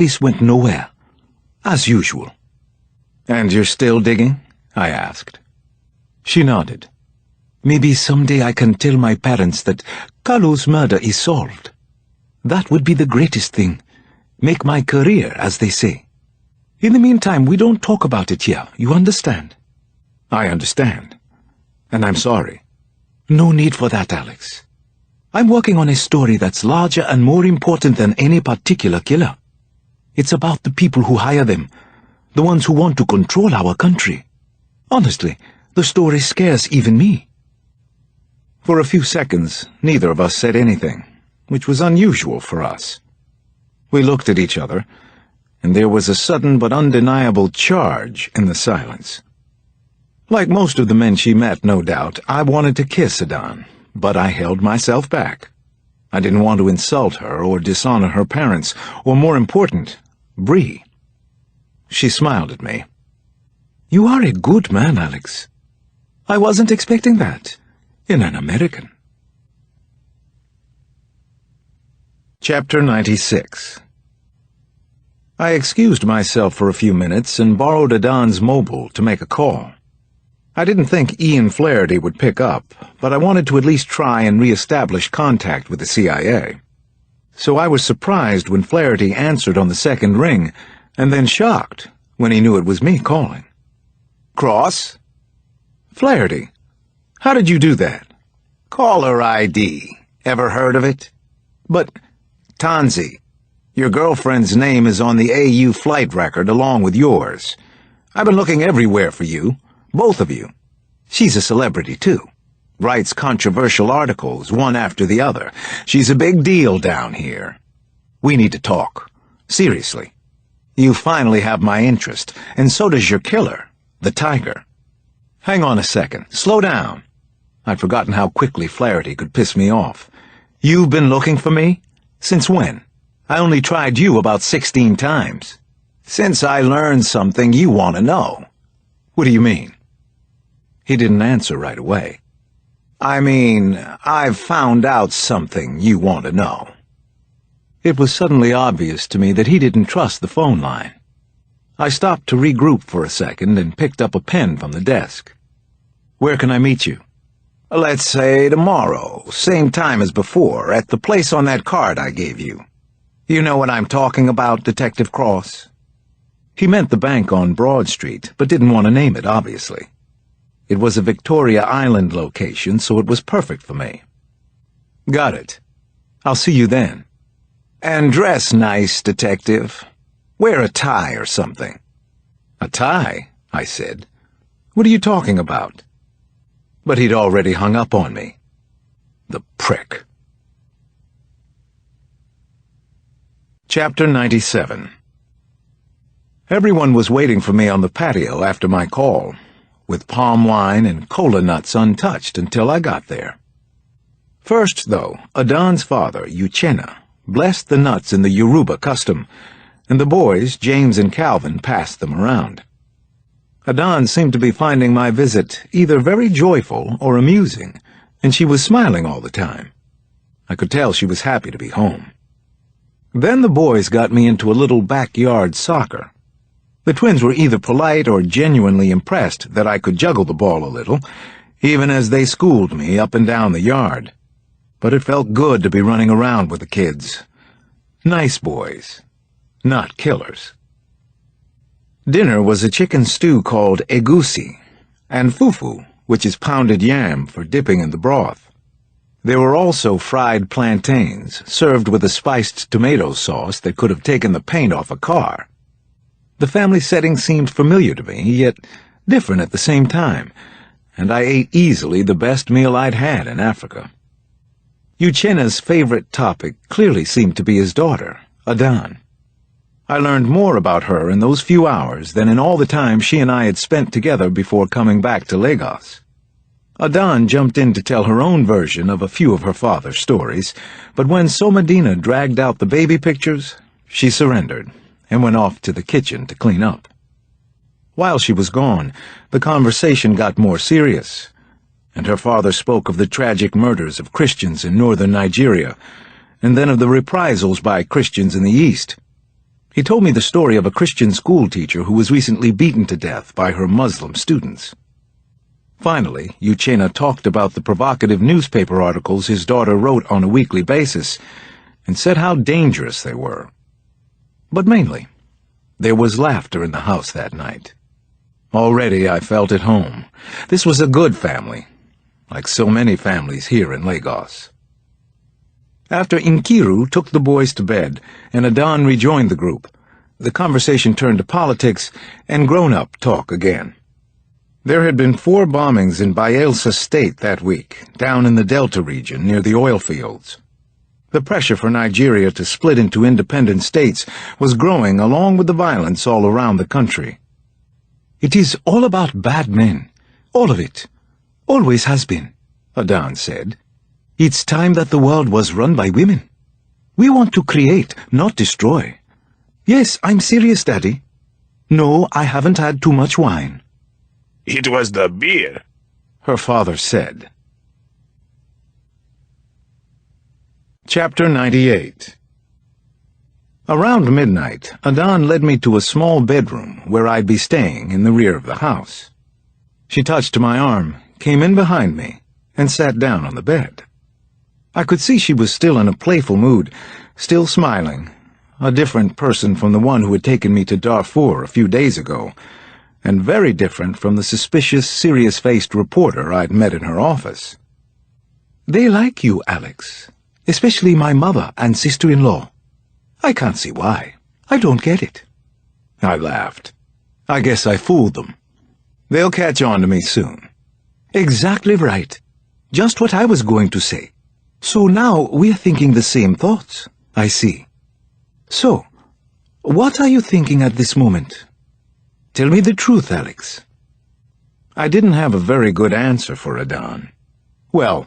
Police went nowhere, as usual. "And you're still digging?" I asked. She nodded. "Maybe someday I can tell my parents that Carlo's murder is solved. That would be the greatest thing. Make my career, as they say. In the meantime, we don't talk about it here, you understand?" "I understand. And I'm sorry." "No need for that, Alex. I'm working on a story that's larger and more important than any particular killer. It's about the people who hire them, the ones who want to control our country. Honestly, the story scares even me." For a few seconds, neither of us said anything, which was unusual for us. We looked at each other, and there was a sudden but undeniable charge in the silence. Like most of the men she met, no doubt, I wanted to kiss Adan, but I held myself back. I didn't want to insult her or dishonor her parents, or more important, Bree. She smiled at me. "You are a good man, Alex. I wasn't expecting that in an American." Chapter 96. I excused myself for a few minutes and borrowed Adan's mobile to make a call. I didn't think Ian Flaherty would pick up, but I wanted to at least try and re-establish contact with the CIA. So I was surprised when Flaherty answered on the second ring, and then shocked when he knew it was me calling. "Cross?" "Flaherty, how did you do that?" "Caller ID. Ever heard of it?" "But, Tanzi, your girlfriend's name is on the AU flight record along with yours. I've been looking everywhere for you, both of you. She's a celebrity, too. Writes controversial articles, one after the other. She's a big deal down here. We need to talk. Seriously. You finally have my interest, and so does your killer, the Tiger." "Hang on a second. Slow down." I'd forgotten how quickly Flaherty could piss me off. "You've been looking for me? Since when? I only tried you about 16 times. Since I learned something you want to know." "What do you mean?" He didn't answer right away. "I mean, I've found out something you want to know." It was suddenly obvious to me that he didn't trust the phone line. I stopped to regroup for a second and picked up a pen from the desk. "Where can I meet you?" "Let's say tomorrow, same time as before, at the place on that card I gave you. You know what I'm talking about, Detective Cross?" He meant the bank on Broad Street, but didn't want to name it, obviously. It was a Victoria Island location, so it was perfect for me. "Got it. I'll see you then." "And dress nice, Detective. Wear a tie or something." "A tie?" I said. "What are you talking about?" But he'd already hung up on me. The prick. Chapter 97. Everyone was waiting for me on the patio after my call, with palm wine and cola nuts untouched until I got there. First, though, Adan's father, Uchenna, blessed the nuts in the Yoruba custom, and the boys, James and Calvin, passed them around. Adan seemed to be finding my visit either very joyful or amusing, and she was smiling all the time. I could tell she was happy to be home. Then the boys got me into a little backyard soccer. The twins were either polite or genuinely impressed that I could juggle the ball a little, even as they schooled me up and down the yard. But it felt good to be running around with the kids. Nice boys, not killers. Dinner was a chicken stew called egusi, and fufu, which is pounded yam for dipping in the broth. There were also fried plantains, served with a spiced tomato sauce that could have taken the paint off a car. The family setting seemed familiar to me, yet different at the same time, and I ate easily the best meal I'd had in Africa. Uchenna's favorite topic clearly seemed to be his daughter, Adan. I learned more about her in those few hours than in all the time she and I had spent together before coming back to Lagos. Adan jumped in to tell her own version of a few of her father's stories, but when Somadina dragged out the baby pictures, she surrendered and went off to the kitchen to clean up. While she was gone, the conversation got more serious, and her father spoke of the tragic murders of Christians in northern Nigeria, and then of the reprisals by Christians in the east. He told me the story of a Christian schoolteacher who was recently beaten to death by her Muslim students. Finally, Uchena talked about the provocative newspaper articles his daughter wrote on a weekly basis and said how dangerous they were. But mainly, there was laughter in the house that night. Already I felt at home. This was a good family, like so many families here in Lagos. After Nkiru took the boys to bed and Adan rejoined the group, the conversation turned to politics and grown-up talk again. There had been 4 bombings in Bayelsa State that week, down in the Delta region near the oil fields. The pressure for Nigeria to split into independent states was growing along with the violence all around the country. "It is all about bad men. All of it. Always has been," Adan said. "It's time that the world was run by women. We want to create, not destroy." "Yes, I'm serious, Daddy." "No, I haven't had too much wine." "It was the beer," her father said. Chapter 98. Around midnight, Adan led me to a small bedroom where I'd be staying in the rear of the house. She touched my arm, came in behind me, and sat down on the bed. I could see she was still in a playful mood, still smiling, a different person from the one who had taken me to Darfur a few days ago, and very different from the suspicious, serious-faced reporter I'd met in her office. "They like you, Alex, especially my mother and sister-in-law. I can't see why. I don't get it." I laughed. I guess I fooled them. They'll catch on to me soon. "Exactly right. Just what I was going to say. So now we're thinking the same thoughts. I see. So, what are you thinking at this moment? Tell me the truth, Alex." I didn't have a very good answer for Adan. Well,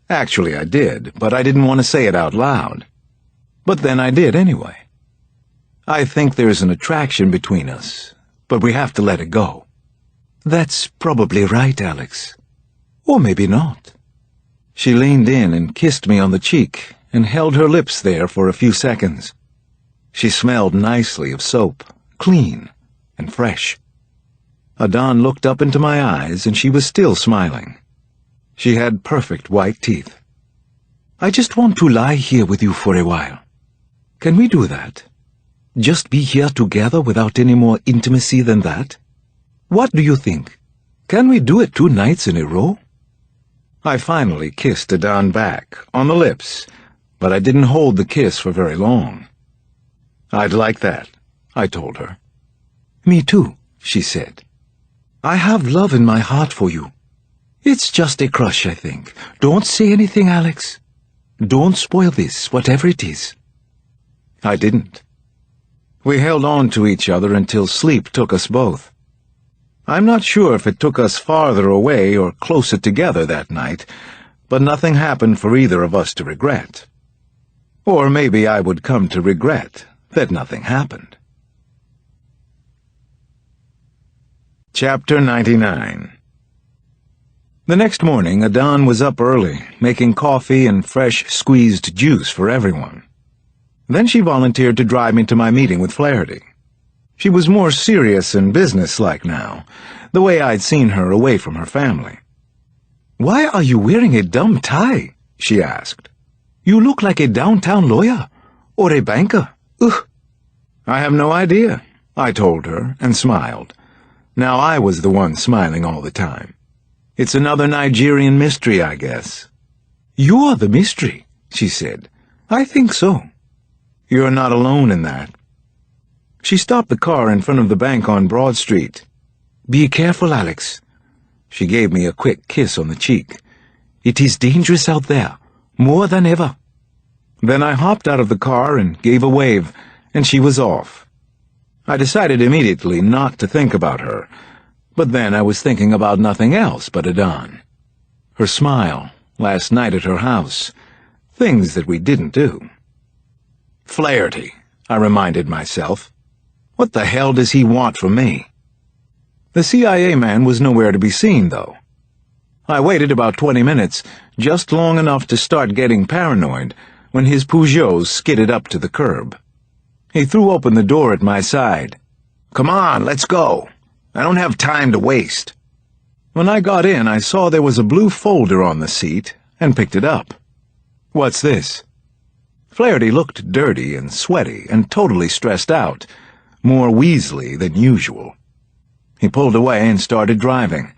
actually I did, but I didn't want to say it out loud. But then I did anyway. "I think there's an attraction between us, but we have to let it go." "That's probably right, Alex. Or maybe not." She leaned in and kissed me on the cheek and held her lips there for a few seconds. She smelled nicely of soap, clean and fresh. Adan looked up into my eyes and she was still smiling. She had perfect white teeth. "I just want to lie here with you for a while. Can we do that? Just be here together without any more intimacy than that? What do you think? Can we do it 2 nights in a row?" I finally kissed Adan back, on the lips, but I didn't hold the kiss for very long. "I'd like that," I told her. "Me too," she said. "I have love in my heart for you. It's just a crush, I think. Don't say anything, Alex. Don't spoil this, whatever it is." I didn't. We held on to each other until sleep took us both. I'm not sure if it took us farther away or closer together that night, but nothing happened for either of us to regret. Or maybe I would come to regret that nothing happened. Chapter 99. The next morning, Adan was up early, making coffee and fresh squeezed juice for everyone. Then she volunteered to drive me to my meeting with Flaherty. She was more serious and businesslike now, the way I'd seen her away from her family. "Why are you wearing a dumb tie?" she asked. "You look like a downtown lawyer, or a banker. Ugh." "I have no idea," I told her, and smiled. Now I was the one smiling all the time. "It's another Nigerian mystery, I guess." "You're the mystery," she said. "I think so." "You're not alone in that." She stopped the car in front of the bank on Broad Street. "Be careful, Alex." She gave me a quick kiss on the cheek. "It is dangerous out there, more than ever." Then I hopped out of the car and gave a wave, and she was off. I decided immediately not to think about her, but then I was thinking about nothing else but Adan. Her smile, last night at her house, things that we didn't do. Flaherty, I reminded myself. What the hell does he want from me? The CIA man was nowhere to be seen, though. I waited about 20 minutes, just long enough to start getting paranoid, when his Peugeot skidded up to the curb. He threw open the door at my side. "Come on, let's go. I don't have time to waste." When I got in, I saw there was a blue folder on the seat and picked it up. "What's this?" Flaherty looked dirty and sweaty and totally stressed out, more Weasley than usual. He pulled away and started driving.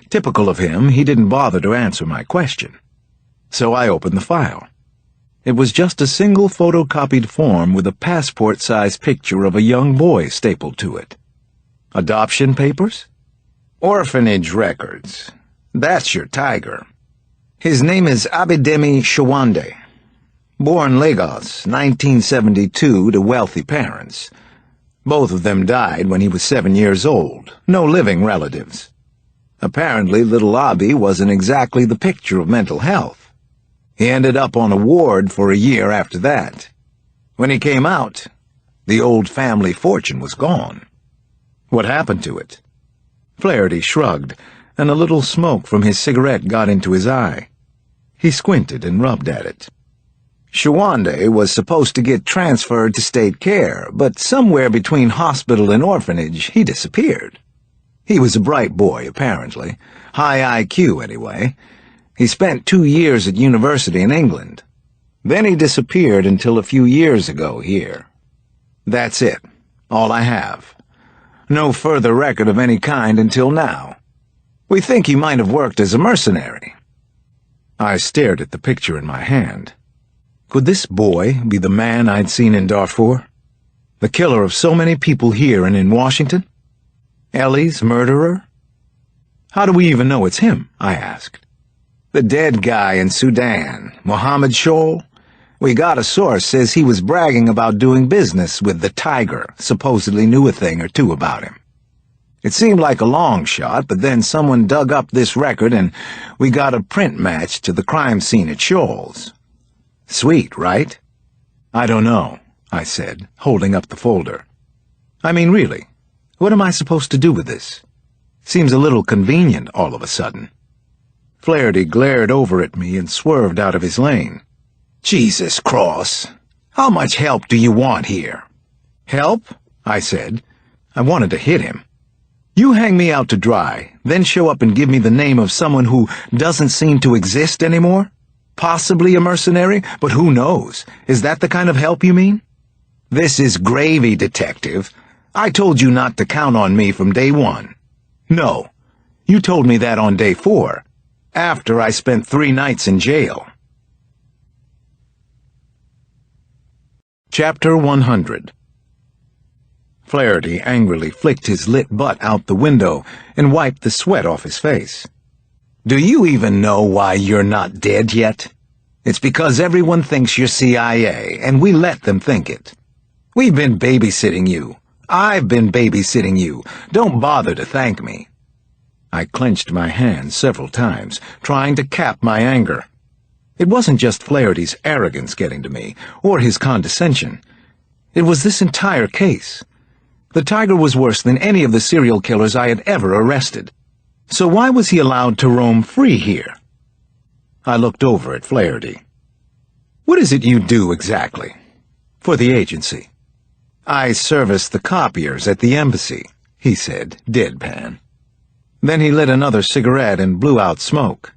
Typical of him, he didn't bother to answer my question. So I opened the file. It was just a single photocopied form with a passport-sized picture of a young boy stapled to it. Adoption papers? Orphanage records. That's your tiger. His name is Abidemi Shawande. Born Lagos, 1972, to wealthy parents. Both of them died when he was 7 years old. No living relatives. Apparently, little Abi wasn't exactly the picture of mental health. He ended up on a ward for a year after that. When he came out, the old family fortune was gone. What happened to it? Flaherty shrugged, and a little smoke from his cigarette got into his eye. He squinted and rubbed at it. Shawande was supposed to get transferred to state care, but somewhere between hospital and orphanage, he disappeared. He was a bright boy, apparently. High IQ, anyway. He spent 2 years at university in England. Then he disappeared until a few years ago here. That's it. All I have. No further record of any kind until now. We think he might have worked as a mercenary. I stared at the picture in my hand. Could this boy be the man I'd seen in Darfur? The killer of so many people here and in Washington? Ellie's murderer? How do we even know it's him? I asked. The dead guy in Sudan, Mohammed Shoal? We got a source says he was bragging about doing business with the Tiger, supposedly knew a thing or two about him. It seemed like a long shot, but then someone dug up this record and we got a print match to the crime scene at Shoal's. Sweet, right? I don't know, I said, holding up the folder. I mean, really, what am I supposed to do with this? Seems a little convenient all of a sudden. Flaherty glared over at me and swerved out of his lane. Jesus Cross, how much help do you want here? Help? I said. I wanted to hit him. You hang me out to dry, then show up and give me the name of someone who doesn't seem to exist anymore? Possibly a mercenary, but who knows? Is that the kind of help you mean? This is gravy, detective. I told you not to count on me from day one. No, you told me that on day 4, after I spent 3 nights in jail. Chapter 100. Flaherty angrily flicked his lit butt out the window and wiped the sweat off his face. Do you even know why you're not dead yet? It's because everyone thinks you're CIA, and we let them think it. We've been babysitting you. I've been babysitting you. Don't bother to thank me. I clenched my hands several times, trying to cap my anger. It wasn't just Flaherty's arrogance getting to me, or his condescension. It was this entire case. The Tiger was worse than any of the serial killers I had ever arrested. So why was he allowed to roam free here? I looked over at Flaherty. What is it you do exactly? For the agency. I service the copiers at the embassy, he said, deadpan. Then he lit another cigarette and blew out smoke.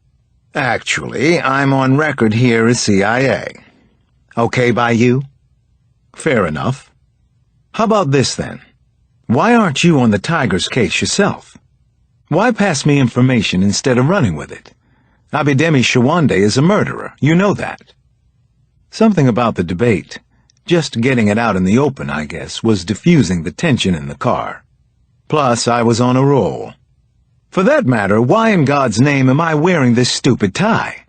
Actually, I'm on record here as CIA. Okay by you? Fair enough. How about this, then? Why aren't you on the Tiger's case yourself? Why pass me information instead of running with it? Abidemi Shawande is a murderer, you know that. Something about the debate, just getting it out in the open, I guess, was diffusing the tension in the car. Plus, I was on a roll. For that matter, why in God's name am I wearing this stupid tie?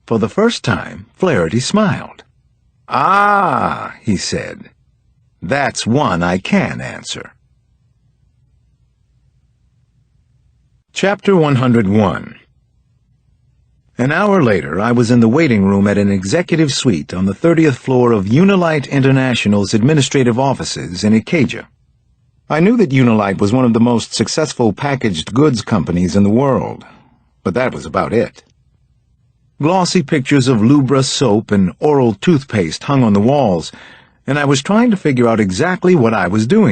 For the first time, Flaherty smiled. Ah, he said. That's one I can answer. Chapter 101. An hour later, I was in the waiting room at an executive suite on the 30th floor of Unilite International's administrative offices in Ikeja. I knew that Unilite was one of the most successful packaged goods companies in the world, but that was about it. Glossy pictures of Lubra soap and oral toothpaste hung on the walls, and I was trying to figure out exactly what I was doing.